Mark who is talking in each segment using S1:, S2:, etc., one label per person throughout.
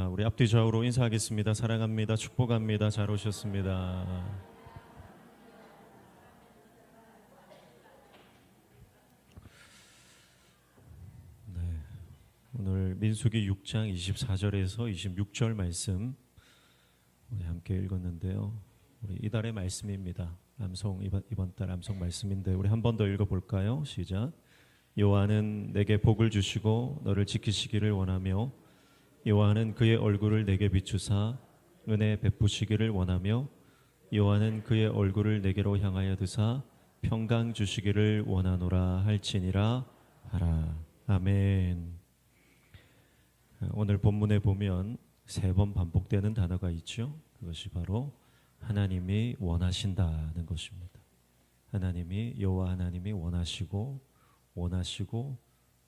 S1: 우리 앞뒤 좌우로 인사하겠습니다. 사랑합니다. 축복합니다. 잘 오셨습니다. 네, 오늘 민수기 6장 24절에서 26절 말씀 우리 함께 읽었는데요. 우리 이달의 말씀입니다. 이번 달 암송 말씀인데 우리 한 번 더 읽어볼까요? 시작. 여호와는 내게 복을 주시고 너를 지키시기를 원하며 여호와는 그의 얼굴을 내게 비추사 은혜 베푸시기를 원하며 여호와는 그의 얼굴을 내게로 향하여 드사 평강 주시기를 원하노라 할지니라 하라. 아멘. 오늘 본문에 보면 3번 반복되는 단어가 있죠. 그것이 바로 하나님이 원하신다는 것입니다. 하나님이 여호와 하나님이 원하시고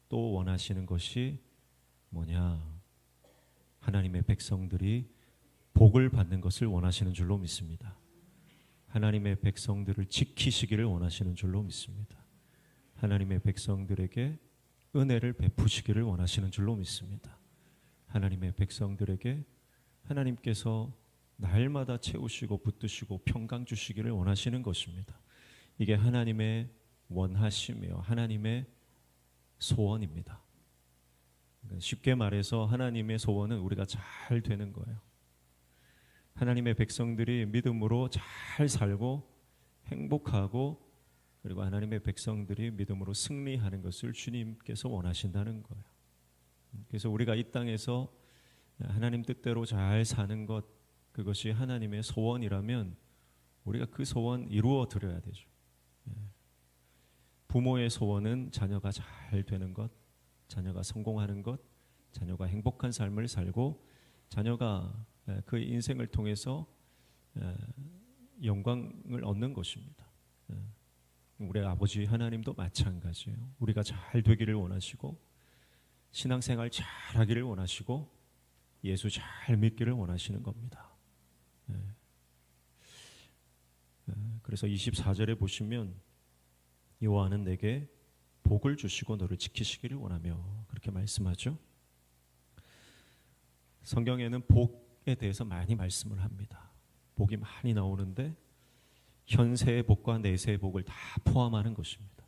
S1: 또 원하시는 것이 뭐냐? 하나님의 백성들이 복을 받는 것을 원하시는 줄로 믿습니다. 하나님의 백성들을 지키시기를 원하시는 줄로 믿습니다. 하나님의 백성들에게 은혜를 베푸시기를 원하시는 줄로 믿습니다. 하나님의 백성들에게 하나님께서 날마다 채우시고 붙드시고 평강 주시기를 원하시는 것입니다. 이게 하나님의 원하심이요, 하나님의 소원입니다. 쉽게 말해서 하나님의 소원은 우리가 잘 되는 거예요. 하나님의 백성들이 믿음으로 잘 살고 행복하고 그리고 하나님의 백성들이 믿음으로 승리하는 것을 주님께서 원하신다는 거예요. 그래서 우리가 이 땅에서 하나님 뜻대로 잘 사는 것, 그것이 하나님의 소원이라면 우리가 그 소원 이루어 드려야 되죠. 부모의 소원은 자녀가 잘 되는 것, 자녀가 성공하는 것, 자녀가 행복한 삶을 살고 자녀가 그 인생을 통해서 영광을 얻는 것입니다. 우리 아버지 하나님도 마찬가지예요. 우리가 잘 되기를 원하시고 신앙생활 잘 하기를 원하시고 예수 잘 믿기를 원하시는 겁니다. 그래서 24절에 보시면 여호와는 내게 복을 주시고 너를 지키시기를 원하며 그렇게 말씀하죠. 성경에는 복에 대해서 많이 말씀을 합니다. 복이 많이 나오는데 현세의 복과 내세의 복을 다 포함하는 것입니다.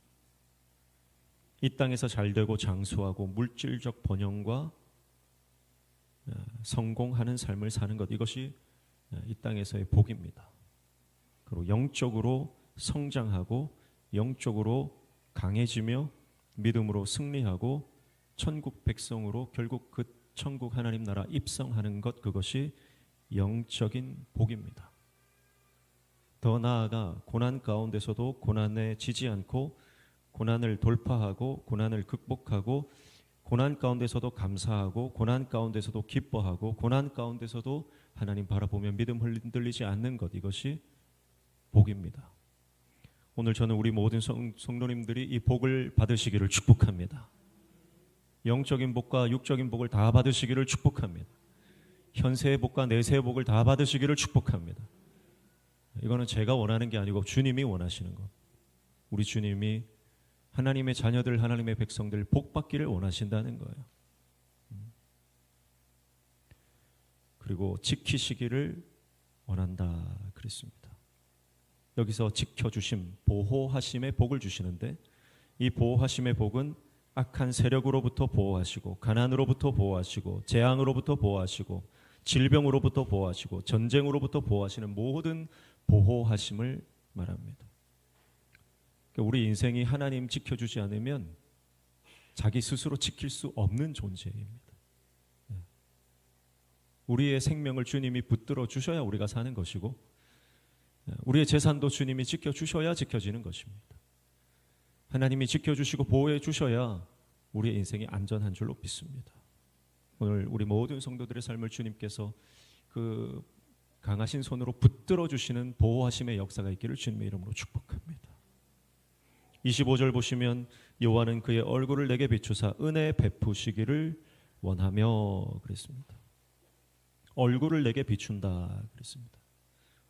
S1: 이 땅에서 잘되고 장수하고 물질적 번영과 성공하는 삶을 사는 것, 이것이 이 땅에서의 복입니다. 그리고 영적으로 성장하고 영적으로 강해지며 믿음으로 승리하고 천국 백성으로 결국 그 천국 하나님 나라 입성하는 것, 그것이 영적인 복입니다. 더 나아가 고난 가운데서도 고난에 지지 않고 고난을 돌파하고 고난을 극복하고 고난 가운데서도 감사하고 고난 가운데서도 기뻐하고 고난 가운데서도 하나님 바라보며 믿음 흔들리지 않는 것, 이것이 복입니다. 오늘 저는 우리 모든 성도님들이 이 복을 받으시기를 축복합니다. 영적인 복과 육적인 복을 다 받으시기를 축복합니다. 현세의 복과 내세의 복을 다 받으시기를 축복합니다. 이거는 제가 원하는 게 아니고 주님이 원하시는 것. 우리 주님이 하나님의 자녀들, 하나님의 백성들 복 받기를 원하신다는 거예요. 그리고 지키시기를 원한다 그랬습니다. 여기서 지켜주심, 보호하심의 복을 주시는데 이 보호하심의 복은 악한 세력으로부터 보호하시고 가난으로부터 보호하시고 재앙으로부터 보호하시고 질병으로부터 보호하시고 전쟁으로부터 보호하시는 모든 보호하심을 말합니다. 우리 인생이 하나님 지켜주지 않으면 자기 스스로 지킬 수 없는 존재입니다. 우리의 생명을 주님이 붙들어 주셔야 우리가 사는 것이고 우리의 재산도 주님이 지켜주셔야 지켜지는 것입니다. 하나님이 지켜주시고 보호해 주셔야 우리의 인생이 안전한 줄로 믿습니다. 오늘 우리 모든 성도들의 삶을 주님께서 그 강하신 손으로 붙들어 주시는 보호하심의 역사가 있기를 주님의 이름으로 축복합니다. 25절 보시면 여호와는 그의 얼굴을 내게 비추사 은혜 베푸시기를 원하며 그랬습니다. 얼굴을 내게 비춘다 그랬습니다.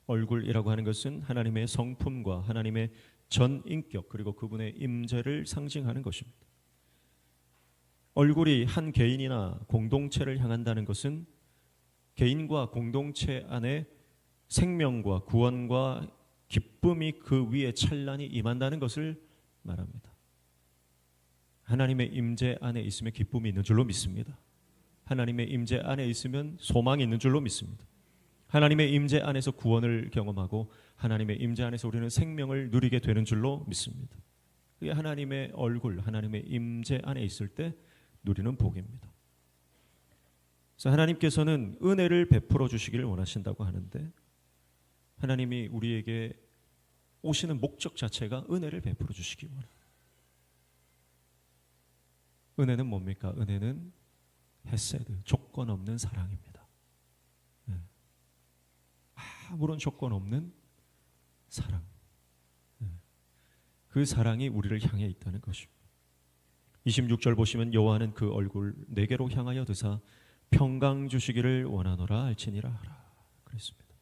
S1: 얼굴이라고 하는 것은 하나님의 성품과 하나님의 전인격 그리고 그분의 임재를 상징하는 것입니다. 얼굴이 한 개인이나 공동체를 향한다는 것은 개인과 공동체 안에 생명과 구원과 기쁨이 그 위에 찬란히 임한다는 것을 말합니다. 하나님의 임재 안에 있으면 기쁨이 있는 줄로 믿습니다. 하나님의 임재 안에 있으면 소망이 있는 줄로 믿습니다. 하나님의 임재 안에서 구원을 경험하고 하나님의 임재 안에서 우리는 생명을 누리게 되는 줄로 믿습니다. 그게 하나님의 얼굴, 하나님의 임재 안에 있을 때 누리는 복입니다. 그래서 하나님께서는 은혜를 베풀어 주시기를 원하신다고 하는데 하나님이 우리에게 오시는 목적 자체가 은혜를 베풀어 주시기 원합니다. 은혜는 뭡니까? 은혜는 헤세드, 조건 없는 사랑입니다. 아무런 조건 없는 사랑. 그 사랑이 우리를 향해 있다는 것입니다. 26절 보시면 여호와는 그 얼굴 내게로 향하여 드사 평강 주시기를 원하노라 할지니라 하라 그랬습니다.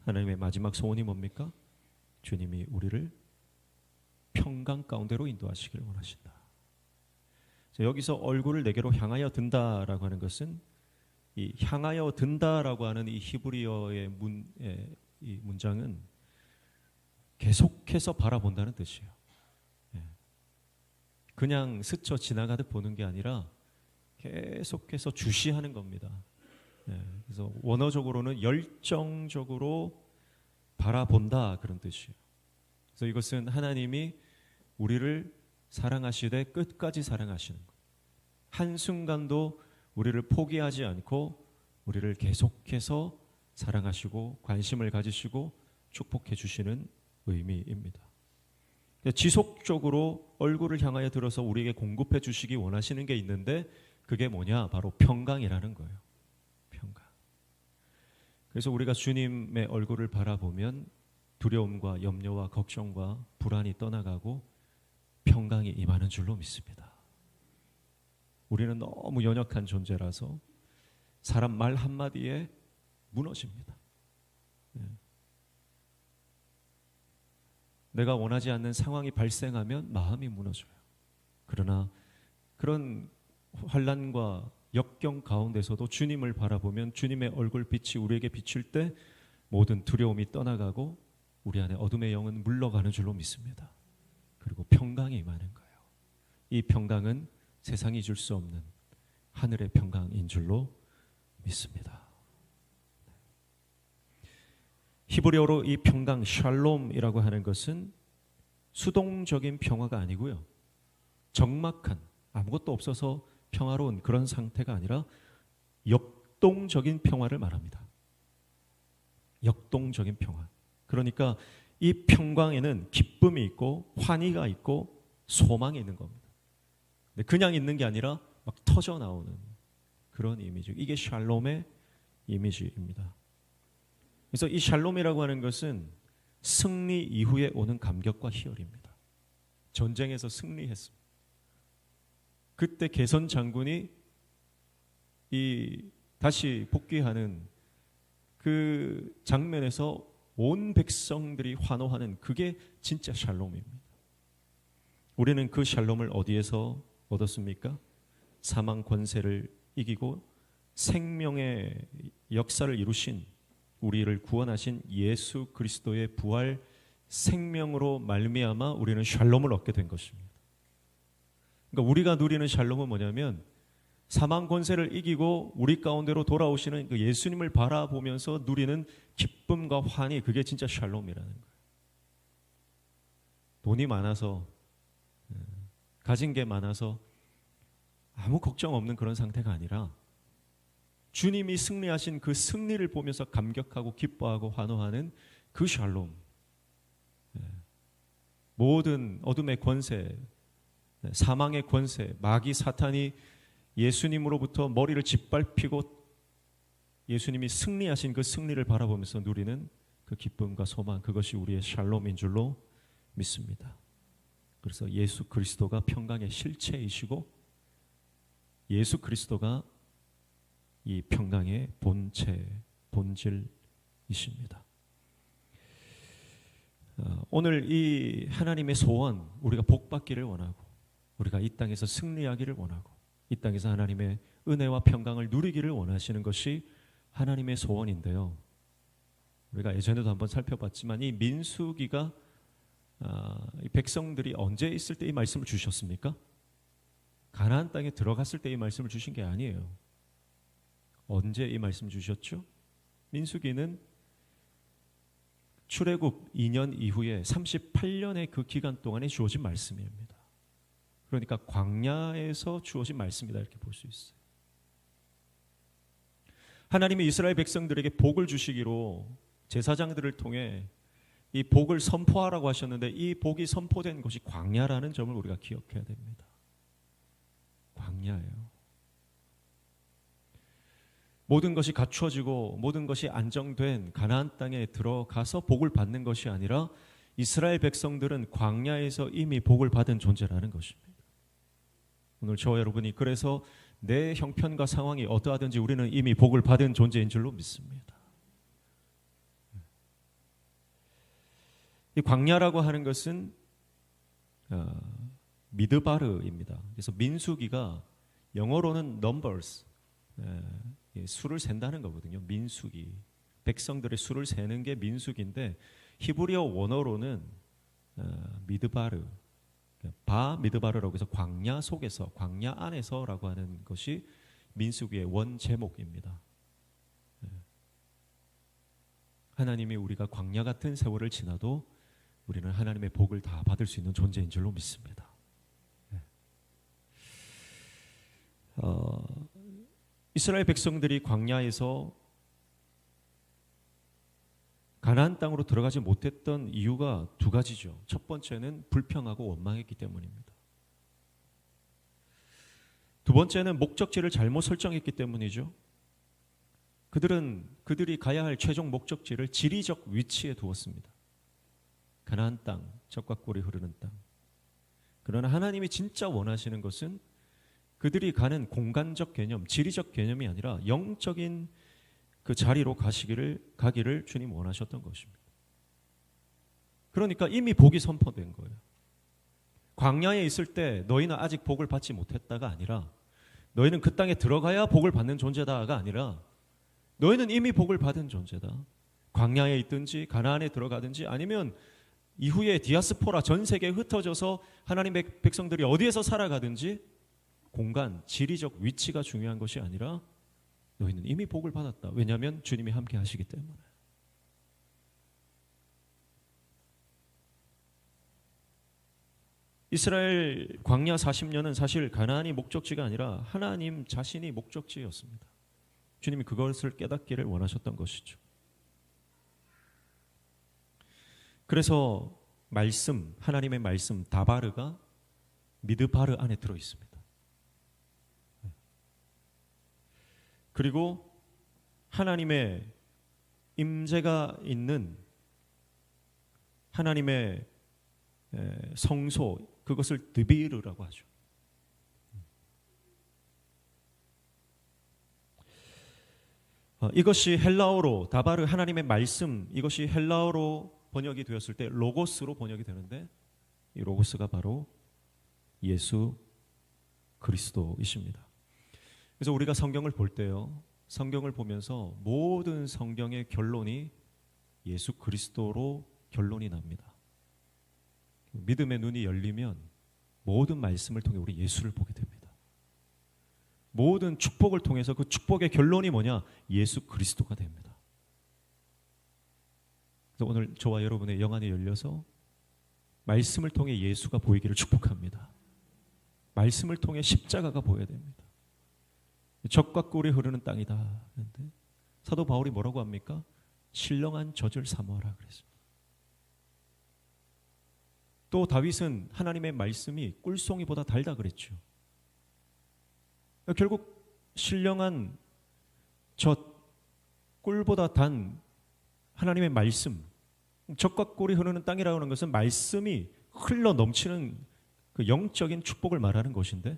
S1: 하나님의 마지막 소원이 뭡니까? 주님이 우리를 평강 가운데로 인도하시기를 원하신다. 여기서 얼굴을 내게로 향하여 든다라고 하는 것은 이 향하여 든다라고 하는 이 히브리어의 이 문장은 계속해서 바라본다는 뜻이에요. 그냥 스쳐 지나가듯 보는 게 아니라 계속해서 주시하는 겁니다. 그래서 원어적으로는 열정적으로 바라본다 그런 뜻이에요. 그래서 이것은 하나님이 우리를 사랑하시되 끝까지 사랑하시는 것. 한순간도 우리를 포기하지 않고 우리를 계속해서 사랑하시고 관심을 가지시고 축복해 주시는 의미입니다. 지속적으로 얼굴을 향하여 들어서 우리에게 공급해 주시기 원하시는 게 있는데 그게 뭐냐? 바로 평강이라는 거예요. 평강. 그래서 우리가 주님의 얼굴을 바라보면 두려움과 염려와 걱정과 불안이 떠나가고 평강이 임하는 줄로 믿습니다. 우리는 너무 연약한 존재라서 사람 말 한마디에 무너집니다. 내가 원하지 않는 상황이 발생하면 마음이 무너져요. 그러나 그런 환난과 역경 가운데서도 주님을 바라보면 주님의 얼굴빛이 우리에게 비칠 때 모든 두려움이 떠나가고 우리 안에 어둠의 영은 물러가는 줄로 믿습니다. 그리고 평강이 임하는 거예요. 이 평강은 세상이 줄 수 없는 하늘의 평강인 줄로 믿습니다. 히브리어로 이 평강 샬롬이라고 하는 것은 수동적인 평화가 아니고요. 적막한 아무것도 없어서 평화로운 그런 상태가 아니라 역동적인 평화를 말합니다. 역동적인 평화. 그러니까 이 평강에는 기쁨이 있고 환희가 있고 소망이 있는 겁니다. 그냥 있는 게 아니라 막 터져 나오는 그런 이미지. 이게 샬롬의 이미지입니다. 그래서 이 샬롬이라고 하는 것은 승리 이후에 오는 감격과 희열입니다. 전쟁에서 승리했습니다. 그때 개선 장군이 다시 복귀하는 그 장면에서 온 백성들이 환호하는 그게 진짜 샬롬입니다. 우리는 그 샬롬을 어디에서 얻었습니까? 사망 권세를 이기고 생명의 역사를 이루신 우리를 구원하신 예수 그리스도의 부활 생명으로 말미암아 우리는 샬롬을 얻게 된 것입니다. 그러니까 우리가 누리는 샬롬은 뭐냐면 사망 권세를 이기고 우리 가운데로 돌아오시는 그 예수님을 바라보면서 누리는 기쁨과 환희, 그게 진짜 샬롬이라는 거예요. 돈이 많아서 가진 게 많아서 아무 걱정 없는 그런 상태가 아니라 주님이 승리하신 그 승리를 보면서 감격하고 기뻐하고 환호하는 그 샬롬. 모든 어둠의 권세, 사망의 권세, 마귀 사탄이 예수님으로부터 머리를 짓밟히고 예수님이 승리하신 그 승리를 바라보면서 누리는 그 기쁨과 소망, 그것이 우리의 샬롬인 줄로 믿습니다. 그래서 예수 그리스도가 평강의 실체이시고 예수 그리스도가 이 평강의 본체, 본질이십니다. 오늘 이 하나님의 소원, 우리가 복받기를 원하고 우리가 이 땅에서 승리하기를 원하고 이 땅에서 하나님의 은혜와 평강을 누리기를 원하시는 것이 하나님의 소원인데요. 우리가 예전에도 한번 살펴봤지만 이 민수기가 이 백성들이 언제 있을 때 이 말씀을 주셨습니까? 가나안 땅에 들어갔을 때 이 말씀을 주신 게 아니에요. 언제 이 말씀 주셨죠? 민수기는 출애굽 2년 이후에 38년의 그 기간 동안에 주어진 말씀입니다. 그러니까 광야에서 주어진 말씀이다 이렇게 볼 수 있어요. 하나님이 이스라엘 백성들에게 복을 주시기로 제사장들을 통해 이 복을 선포하라고 하셨는데 이 복이 선포된 곳이 광야라는 점을 우리가 기억해야 됩니다. 광야예요. 모든 것이 갖추어지고 모든 것이 안정된 가나안 땅에 들어가서 복을 받는 것이 아니라 이스라엘 백성들은 광야에서 이미 복을 받은 존재라는 것입니다. 오늘 저와 여러분이 그래서 내 형편과 상황이 어떠하든지 우리는 이미 복을 받은 존재인 줄로 믿습니다. 이 광야라고 하는 것은 미드바르입니다. 그래서 민수기가 영어로는 numbers, 수를 센다는 거거든요. 민수기, 백성들의 수를 세는 게 민수기인데 히브리어 원어로는 미드바르, 바 미드바르라고 해서 광야 속에서, 광야 안에서라고 하는 것이 민수기의 원 제목입니다. 하나님이 우리가 광야 같은 세월을 지나도 우리는 하나님의 복을 다 받을 수 있는 존재인 줄로 믿습니다. 이스라엘 백성들이 광야에서 가나안 땅으로 들어가지 못했던 이유가 두 가지죠. 첫 번째는 불평하고 원망했기 때문입니다. 두 번째는 목적지를 잘못 설정했기 때문이죠. 그들이 가야 할 최종 목적지를 지리적 위치에 두었습니다. 가나안 땅, 젖과 꿀이 흐르는 땅. 그러나 하나님이 진짜 원하시는 것은 그들이 가는 공간적 개념, 지리적 개념이 아니라 영적인 그 자리로 가기를 주님 원하셨던 것입니다. 그러니까 이미 복이 선포된 거예요. 광야에 있을 때 너희는 아직 복을 받지 못했다가 아니라 너희는 그 땅에 들어가야 복을 받는 존재다가 아니라 너희는 이미 복을 받은 존재다. 광야에 있든지 가나안에 들어가든지 아니면 이후에 디아스포라 전 세계에 흩어져서 하나님의 백성들이 어디에서 살아가든지 공간, 지리적 위치가 중요한 것이 아니라 너희는 이미 복을 받았다. 왜냐하면 주님이 함께 하시기 때문에. 이스라엘 광야 40년은 사실 가나안이 목적지가 아니라 하나님 자신이 목적지였습니다. 주님이 그것을 깨닫기를 원하셨던 것이죠. 그래서 말씀, 하나님의 말씀 다바르가 미드바르 안에 들어 있습니다. 그리고 하나님의 임재가 있는 하나님의 성소, 그것을 드비르라고 하죠. 이것이 헬라어로 다바르 하나님의 말씀, 이것이 헬라어로 번역이 되었을 때 로고스로 번역이 되는데 이 로고스가 바로 예수 그리스도이십니다. 그래서 우리가 성경을 볼 때요, 성경을 보면서 모든 성경의 결론이 예수 그리스도로 결론이 납니다. 믿음의 눈이 열리면 모든 말씀을 통해 우리 예수를 보게 됩니다. 모든 축복을 통해서 그 축복의 결론이 뭐냐? 예수 그리스도가 됩니다. 그래서 오늘 저와 여러분의 영안이 열려서 말씀을 통해 예수가 보이기를 축복합니다. 말씀을 통해 십자가가 보여야 됩니다. 젖과 꿀이 흐르는 땅이다. 그런데 사도 바울이 뭐라고 합니까? 신령한 젖을 사모하라 그랬습니다. 또 다윗은 하나님의 말씀이 꿀송이보다 달다 그랬죠. 결국 신령한 젖, 꿀보다 단 하나님의 말씀, 젖과 꿀이 흐르는 땅이라고 하는 것은 말씀이 흘러 넘치는 그 영적인 축복을 말하는 것인데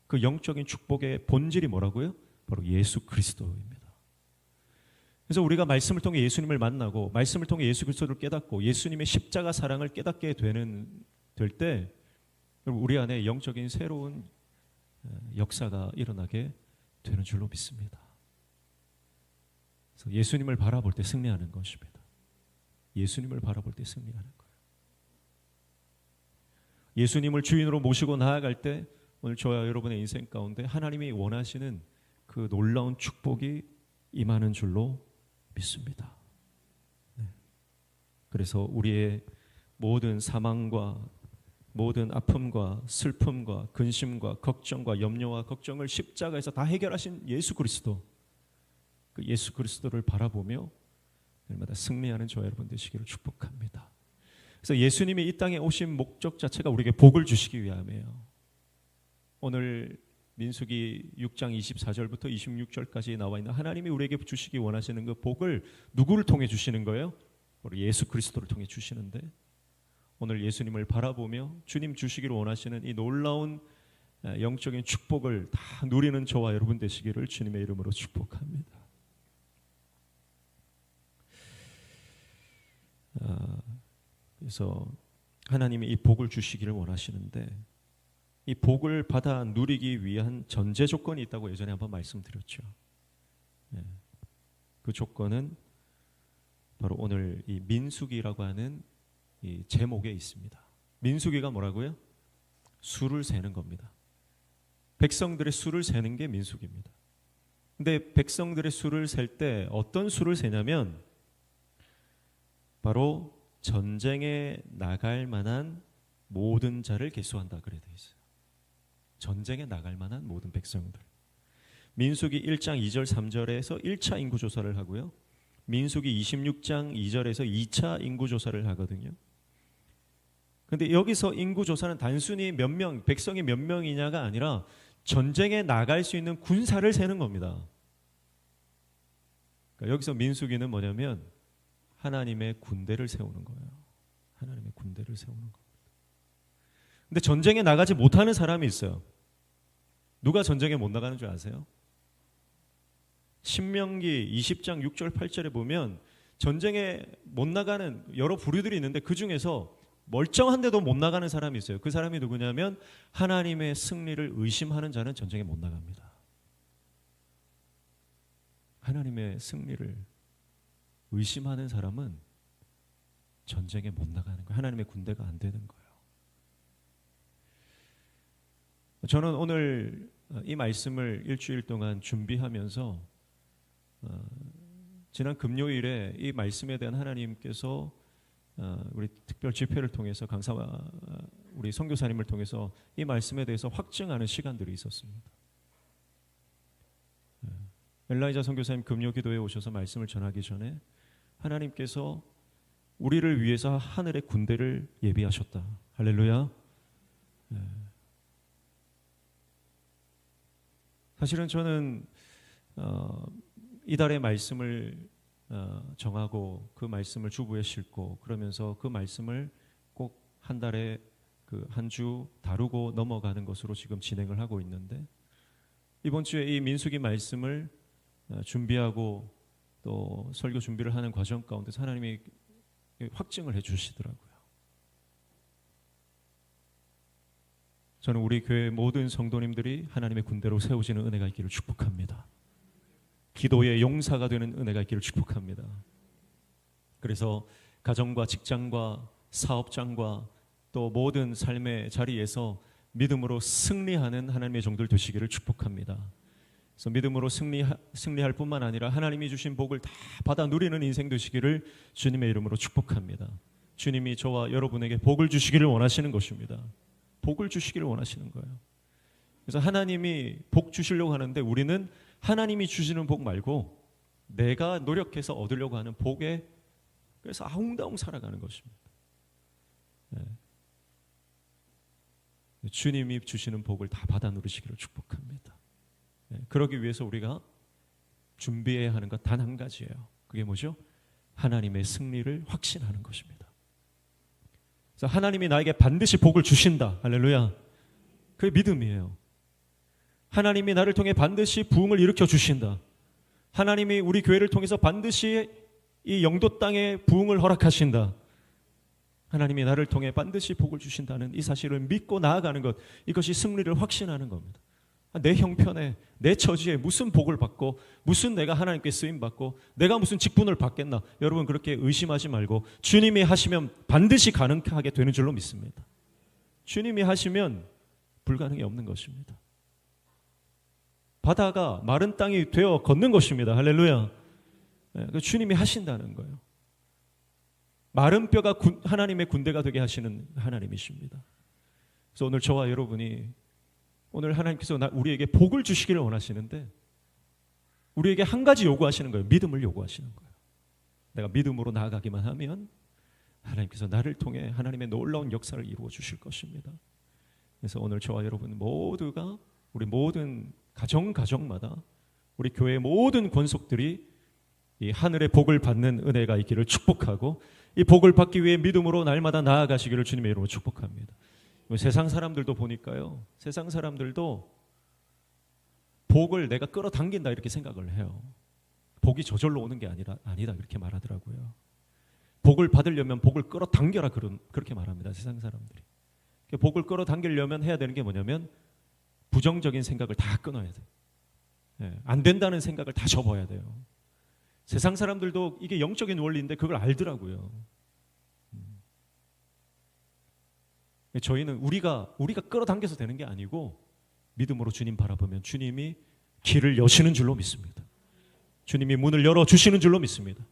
S1: 그 영적인 축복의 본질이 뭐라고요? 바로 예수 그리스도입니다. 그래서 우리가 말씀을 통해 예수님을 만나고 말씀을 통해 예수 그리스도를 깨닫고 예수님의 십자가 사랑을 깨닫게 될 때 우리 안에 영적인 새로운 역사가 일어나게 되는 줄로 믿습니다. 그래서 예수님을 바라볼 때 승리하는 것입니다. 예수님을 바라볼 때 승리하는 거예요. 예수님을 주인으로 모시고 나아갈 때 오늘 저와 여러분의 인생 가운데 하나님이 원하시는 그 놀라운 축복이 임하는 줄로 믿습니다. 네. 그래서 우리의 모든 사망과 모든 아픔과 슬픔과 근심과 걱정과 염려와 걱정을 십자가에서 다 해결하신 예수 그리스도, 그 예수 그리스도를 바라보며 날마다 승리하는 저와 여러분 되시기를 축복합니다. 그래서 예수님이 이 땅에 오신 목적 자체가 우리에게 복을 주시기 위함이에요. 오늘 민수기 6장 24절부터 26절까지 나와 있는 하나님이 우리에게 주시기 원하시는 그 복을 누구를 통해 주시는 거예요? 바로 예수 그리스도를 통해 주시는데, 오늘 예수님을 바라보며 주님 주시기를 원하시는 이 놀라운 영적인 축복을 다 누리는 저와 여러분 되시기를 주님의 이름으로 축복합니다. 그래서 하나님이 이 복을 주시기를 원하시는데, 이 복을 받아 누리기 위한 전제 조건이 있다고 예전에 한번 말씀드렸죠. 그 조건은 바로 오늘 이 민수기라고 하는 이 제목에 있습니다. 민수기가 뭐라고요? 수를 세는 겁니다. 백성들의 수를 세는 게 민수기입니다. 근데 백성들의 수를 셀 때 어떤 수를 세냐면 바로 전쟁에 나갈 만한 모든 자를 계수한다 그래 돼 있어요. 전쟁에 나갈 만한 모든 백성들. 민수기 1장 2절 3절에서 1차 인구 조사를 하고요. 민수기 26장 2절에서 2차 인구 조사를 하거든요. 근데 여기서 인구 조사는 단순히 몇 명, 백성이 몇 명이냐가 아니라 전쟁에 나갈 수 있는 군사를 세는 겁니다. 그러니까 여기서 민수기는 뭐냐면 하나님의 군대를 세우는 거예요. 하나님의 군대를 세우는 겁니다. 근데 전쟁에 나가지 못하는 사람이 있어요. 누가 전쟁에 못 나가는 줄 아세요? 신명기 20장 6절 8절에 보면 전쟁에 못 나가는 여러 부류들이 있는데 그 중에서 멀쩡한데도 못 나가는 사람이 있어요. 그 사람이 누구냐면 하나님의 승리를 의심하는 자는 전쟁에 못 나갑니다. 하나님의 승리를 의심하는 사람은 전쟁에 못 나가는 거예요. 하나님의 군대가 안 되는 거예요. 저는 오늘 이 말씀을 일주일 동안 준비하면서 지난 금요일에 이 말씀에 대한 하나님께서 우리 특별 집회를 통해서 강사와 우리 선교사님을 통해서 이 말씀에 대해서 확증하는 시간들이 있었습니다. 엘라이자 선교사님 금요 기도에 오셔서 말씀을 전하기 전에 하나님께서 우리를 위해서 하늘의 군대를 예비하셨다. 할렐루야. 사실은 저는 이달의 말씀을 정하고 그 말씀을 주부에 싣고 그러면서 그 말씀을 꼭 한 달에 그 한 주 다루고 넘어가는 것으로 지금 진행을 하고 있는데, 이번 주에 이 민수기 말씀을 준비하고 또 설교 준비를 하는 과정 가운데서 하나님이 확증을 해주시더라고요. 저는 우리 교회 모든 성도님들이 하나님의 군대로 세워지는 은혜가 있기를 축복합니다. 기도의 용사가 되는 은혜가 있기를 축복합니다. 그래서 가정과 직장과 사업장과 또 모든 삶의 자리에서 믿음으로 승리하는 하나님의 종들 되시기를 축복합니다. 그래서 믿음으로 승리할 뿐만 아니라 하나님이 주신 복을 다 받아 누리는 인생 되시기를 주님의 이름으로 축복합니다. 주님이 저와 여러분에게 복을 주시기를 원하시는 것입니다. 복을 주시기를 원하시는 거예요. 그래서 하나님이 복 주시려고 하는데 우리는 하나님이 주시는 복 말고 내가 노력해서 얻으려고 하는 복에 그래서 아웅다웅 살아가는 것입니다. 네. 주님이 주시는 복을 다 받아 누리시기를 축복합니다. 네. 그러기 위해서 우리가 준비해야 하는 것 단 한 가지예요. 그게 뭐죠? 하나님의 승리를 확신하는 것입니다. 그래서 하나님이 나에게 반드시 복을 주신다. 할렐루야. 그게 믿음이에요. 하나님이 나를 통해 반드시 부흥을 일으켜 주신다. 하나님이 우리 교회를 통해서 반드시 이 영도 땅에 부흥을 허락하신다. 하나님이 나를 통해 반드시 복을 주신다는 이 사실을 믿고 나아가는 것, 이것이 승리를 확신하는 겁니다. 내 형편에, 내 처지에 무슨 복을 받고 무슨 내가 하나님께 쓰임 받고 내가 무슨 직분을 받겠나. 여러분 그렇게 의심하지 말고 주님이 하시면 반드시 가능하게 되는 줄로 믿습니다. 주님이 하시면 불가능이 없는 것입니다. 바다가 마른 땅이 되어 걷는 것입니다. 할렐루야. 주님이 하신다는 거예요. 마른 뼈가 하나님의 군대가 되게 하시는 하나님이십니다. 그래서 오늘 저와 여러분이 오늘 하나님께서 우리에게 복을 주시기를 원하시는데 우리에게 한 가지 요구하시는 거예요. 믿음을 요구하시는 거예요. 내가 믿음으로 나아가기만 하면 하나님께서 나를 통해 하나님의 놀라운 역사를 이루어 주실 것입니다. 그래서 오늘 저와 여러분 모두가 우리 모든 가정마다 우리 교회의 모든 권속들이 이 하늘의 복을 받는 은혜가 있기를 축복하고 이 복을 받기 위해 믿음으로 날마다 나아가시기를 주님의 이름으로 축복합니다. 세상 사람들도 보니까요. 세상 사람들도 복을 내가 끌어당긴다 이렇게 생각을 해요. 복이 저절로 오는 게 아니다 이렇게 말하더라고요. 복을 받으려면 복을 끌어당겨라 그렇게 말합니다. 세상 사람들이. 복을 끌어당기려면 해야 되는 게 뭐냐면 부정적인 생각을 다 끊어야 돼요. 안 된다는 생각을 다 접어야 돼요. 세상 사람들도 이게 영적인 원리인데 그걸 알더라고요. 저희는 우리가 끌어당겨서 되는 게 아니고 믿음으로 주님 바라보면 주님이 길을 여시는 줄로 믿습니다. 주님이 문을 열어주시는 줄로 믿습니다.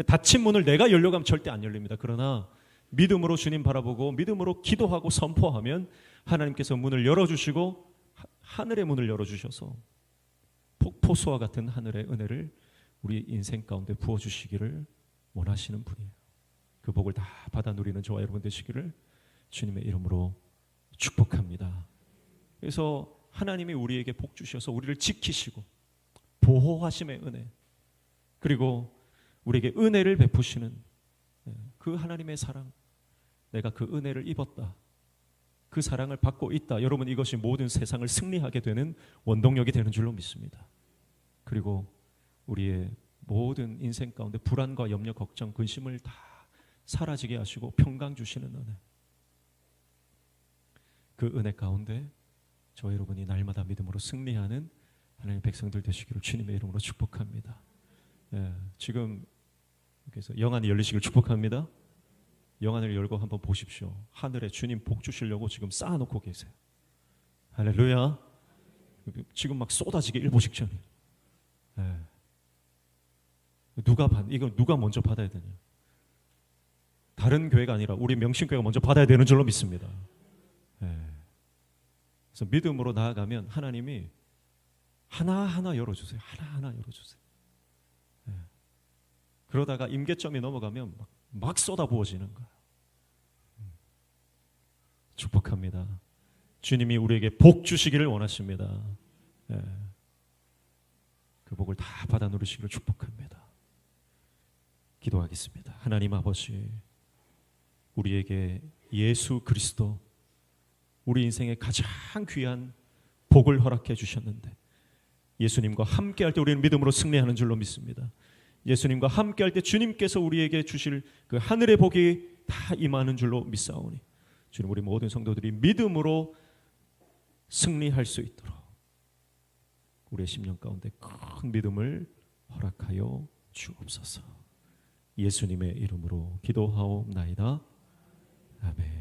S1: 닫힌 문을 내가 열려고 하면 절대 안 열립니다. 그러나 믿음으로 주님 바라보고 믿음으로 기도하고 선포하면 하나님께서 문을 열어주시고 하늘의 문을 열어주셔서 폭포수와 같은 하늘의 은혜를 우리 인생 가운데 부어주시기를 원하시는 분이에요. 그 복을 다 받아 누리는 저와 여러분 되시기를 주님의 이름으로 축복합니다. 그래서 하나님이 우리에게 복 주셔서 우리를 지키시고 보호하심의 은혜 그리고 우리에게 은혜를 베푸시는 그 하나님의 사랑, 내가 그 은혜를 입었다, 그 사랑을 받고 있다. 여러분 이것이 모든 세상을 승리하게 되는 원동력이 되는 줄로 믿습니다. 그리고 우리의 모든 인생 가운데 불안과 염려, 걱정, 근심을 다 사라지게 하시고 평강 주시는 은혜, 그 은혜 가운데 저 여러분이 날마다 믿음으로 승리하는 하나님의 백성들 되시기를 주님의 이름으로 축복합니다. 지금 그래서 영안이 열리시길 축복합니다. 영안을 열고 한번 보십시오. 하늘에 주님 복 주시려고 지금 쌓아놓고 계세요. 할렐루야. 지금 막 쏟아지게 일보 직전이에요. 이거 누가 먼저 받아야 되냐? 다른 교회가 아니라 우리 명신교회가 먼저 받아야 되는 줄로 믿습니다. 그래서 믿음으로 나아가면 하나님이 하나하나 열어주세요. 하나하나 열어주세요. 그러다가 임계점이 넘어가면 막 쏟아부어지는 거예요. 축복합니다. 주님이 우리에게 복 주시기를 원하십니다. 그 복을 다 받아 누리시기를 축복합니다. 기도하겠습니다. 하나님 아버지, 우리에게 예수 그리스도 우리 인생의 가장 귀한 복을 허락해 주셨는데 예수님과 함께할 때 우리는 믿음으로 승리하는 줄로 믿습니다. 예수님과 함께할 때 주님께서 우리에게 주실 그 하늘의 복이 다 임하는 줄로 믿사오니 주님, 우리 모든 성도들이 믿음으로 승리할 수 있도록 우리의 심령 가운데 큰 믿음을 허락하여 주옵소서. 예수님의 이름으로 기도하옵나이다. 아멘.